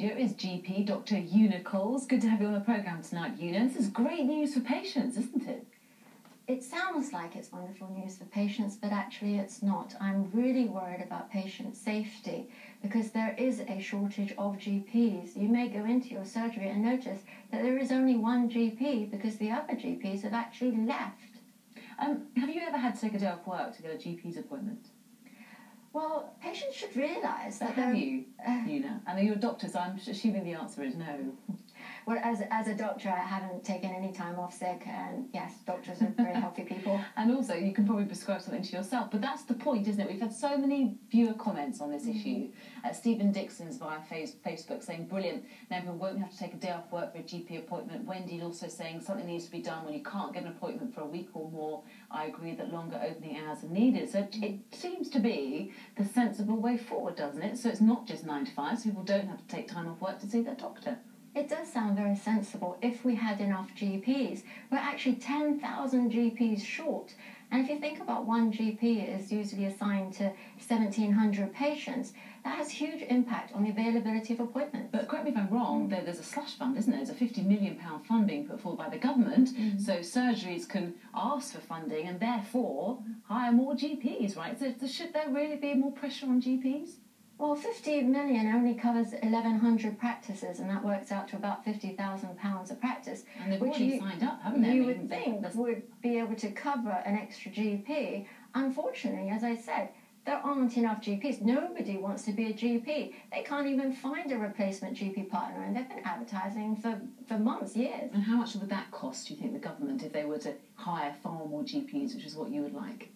studio is GP Dr. Nicolson. Good to have you on the programme tonight, Una. This is great news for patients, isn't it? It sounds like it's wonderful news for patients, but actually it's not. I'm really worried about patient safety because there is a shortage of GPs. You may go into your surgery and notice that there is only one GP because the other GPs have actually left. Have you ever had to take a day off work to get a GP's appointment? Well, patients should realise that have you, Una? I know you're a doctor, so I'm assuming the answer is no. Well, as a doctor, I haven't taken any time off sick, and yes, doctors are very healthy people. And also, you can probably prescribe something to yourself, but that's the point, isn't it? We've had so many viewer comments on this issue. Stephen Dixon's via Facebook saying, brilliant, now everyone won't have to take a day off work for a GP appointment. Wendy also saying something needs to be done when you can't get an appointment for a week or more. I agree that longer opening hours are needed. So it seems to be the sensible way forward, doesn't it? So it's not just 9 to 5, so people don't have to take time off work to see their doctor. It does sound very sensible if we had enough GPs. We're actually 10,000 GPs short. And if you think about one GP is usually assigned to 1,700 patients, that has huge impact on the availability of appointments. But correct me if I'm wrong, there's a slush fund, isn't there? There's a £50 million fund being put forward by the government, so surgeries can ask for funding and therefore hire more GPs, right? So should there really be more pressure on GPs? Well, 50 million only covers 1,100 practices, and that works out to about £50,000 a practice. And they've already signed up, haven't they? You would think would be able to cover an extra GP. Unfortunately, as I said, there aren't enough GPs. Nobody wants to be a GP. They can't even find a replacement GP partner, and they've been advertising for months, years. And how much would that cost, do you think, the government, if they were to hire far more GPs, which is what you would like?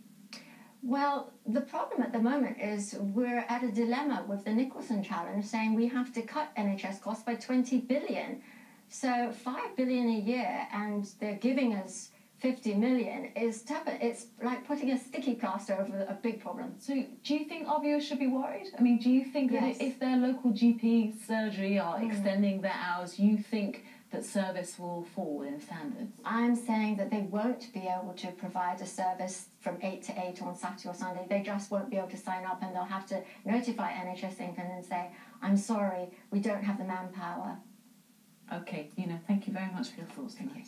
Well, the problem at the moment is we're at a dilemma with the Nicolson challenge saying we have to cut NHS costs by 20 billion. So 5 billion a year and they're giving us 50 million is tough. It's like putting a sticky plaster over a big problem. So do you think our viewers should be worried? I mean, do you think that if their local GP surgery are extending their hours, you think that service will fall in standards? I'm saying that they won't be able to provide a service from 8 to 8 on Saturday or Sunday. They just won't be able to sign up and they'll have to notify NHS England and say, I'm sorry, we don't have the manpower. OK, thank you very much for your thoughts tonight.